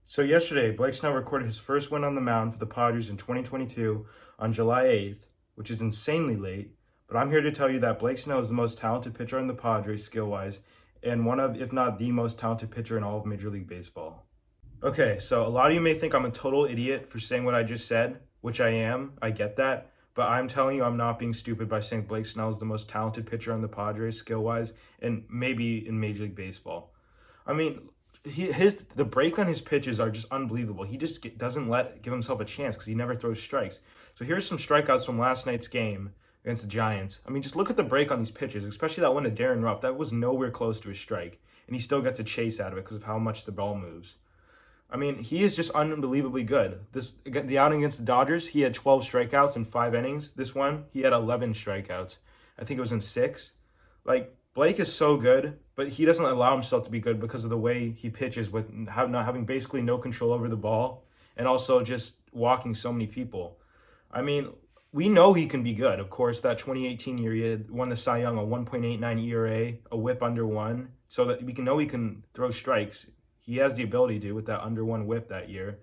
So yesterday, Blake Snell recorded his first win on the mound for the Padres in 2022 on July 8th, which is insanely late. But I'm here to tell you that Blake Snell is the most talented pitcher on the Padres skill-wise, and one of, if not the most talented pitcher in all of Major League Baseball. Okay, so a lot of you may think I'm a total idiot for saying what I just said, which I am. I get that. But I'm telling you, I'm not being stupid by saying Blake Snell is the most talented pitcher on the Padres skill-wise, and maybe in Major League Baseball. I mean, the break on his pitches are just unbelievable. He just doesn't give himself a chance because he never throws strikes. So here's some strikeouts from last night's game against the Giants. I mean, just look at the break on these pitches, especially that one to Darren Ruff. That was nowhere close to a strike, and he still gets a chase out of it because of how much the ball moves. I mean, he is just unbelievably good. The outing against the Dodgers, he had 12 strikeouts in 5 innings. This one, he had 11 strikeouts. I think it was in 6. Like, Blake is so good, but he doesn't allow himself to be good because of the way he pitches with not having basically no control over the ball and also just walking so many people. I mean, we know he can be good. Of course, that 2018 year, he had won the Cy Young, a 1.89 ERA, a whip under 1, so that we can know he can throw strikes. He has the ability to with that under 1 whip that year,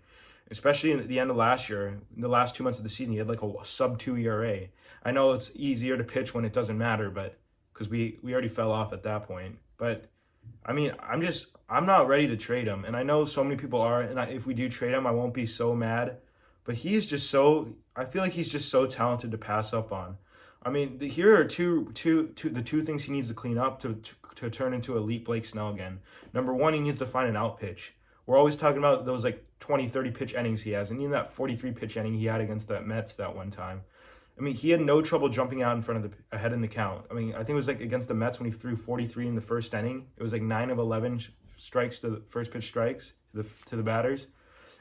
especially at the end of last year. In the last 2 months of the season, he had like a sub-2 ERA. I know it's easier to pitch when it doesn't matter, but because we already fell off at that point. But I mean, I'm not ready to trade him, and I know so many people are. And if we do trade him, I won't be so mad. But he's just so. I feel like he's just so talented to pass up on. I mean, here are the two things he needs to clean up to turn into elite Blake Snell again. Number one, he needs to find an out pitch. We're always talking about those like 20, 30 pitch innings he has, and even that 43 pitch inning he had against the Mets that one time. I mean, he had no trouble jumping out in front of ahead in the count. I mean, I think it was like against the Mets when he threw 43 in the first inning. It was like 9 of 11 strikes to the first pitch strikes to the batters.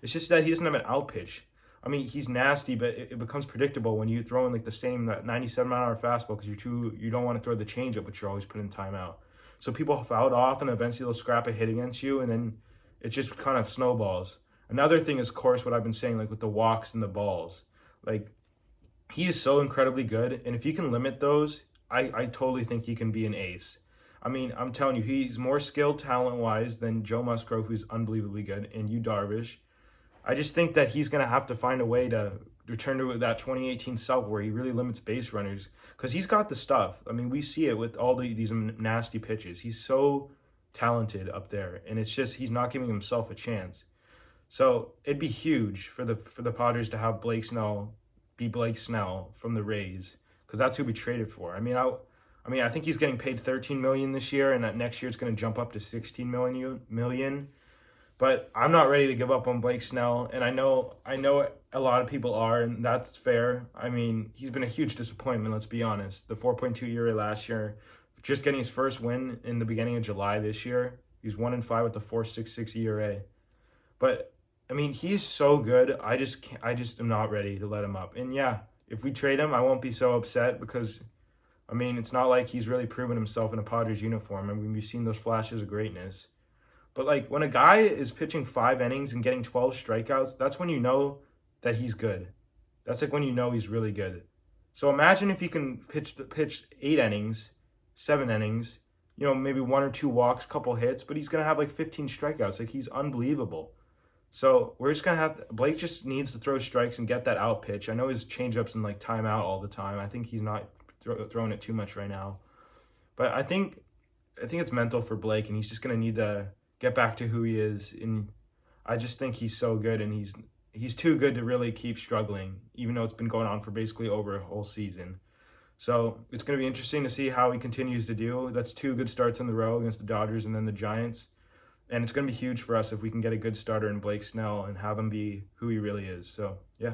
It's just that he doesn't have an out pitch. I mean, he's nasty, but it becomes predictable when you throw in like the same 97-mile-an-hour fastball because you don't want to throw the changeup, which you're always putting in timeout. So people foul off, and eventually they'll scrap a hit against you, and then it just kind of snowballs. Another thing is, of course, what I've been saying, like with the walks and the balls. Like, he is so incredibly good, and if he can limit those, I totally think he can be an ace. I mean, I'm telling you, he's more skilled talent-wise than Joe Musgrove, who's unbelievably good, and Yu Darvish. I just think that he's going to have to find a way to return to that 2018 self where he really limits base runners because he's got the stuff. I mean, we see it with all these nasty pitches. He's so talented up there, and it's just he's not giving himself a chance. So it'd be huge for the Padres to have Blake Snell be Blake Snell from the Rays because that's who we traded for. I mean, I think he's getting paid $13 million this year, and that next year it's going to jump up to $16 million. But I'm not ready to give up on Blake Snell, and I know a lot of people are, and that's fair. I mean, he's been a huge disappointment, let's be honest. The 4.2 ERA last year, just getting his first win in the beginning of July this year. He's 1-5 with the 4.66 ERA. But I mean, he's so good. I just am not ready to let him up. And yeah, if we trade him, I won't be so upset because I mean, it's not like he's really proven himself in a Padres uniform. I mean, we've seen those flashes of greatness. But like when a guy is pitching 5 innings and getting 12 strikeouts, that's when you know that he's good. That's like when you know he's really good. So imagine if he can pitch 8 innings, 7 innings, maybe 1 or 2 walks, couple hits, but he's going to have like 15 strikeouts. Like he's unbelievable. So we're just going to Blake just needs to throw strikes and get that out pitch. I know his changeup's in like timeout all the time. I think he's not throwing it too much right now. But I think it's mental for Blake, and he's just going to need to get back to who he is. And I just think he's so good, and he's too good to really keep struggling, even though it's been going on for basically over a whole season. So it's going to be interesting to see how he continues to do. That's 2 good starts in the row against the Dodgers and then the Giants. And it's going to be huge for us if we can get a good starter in Blake Snell and have him be who he really is. So, yeah.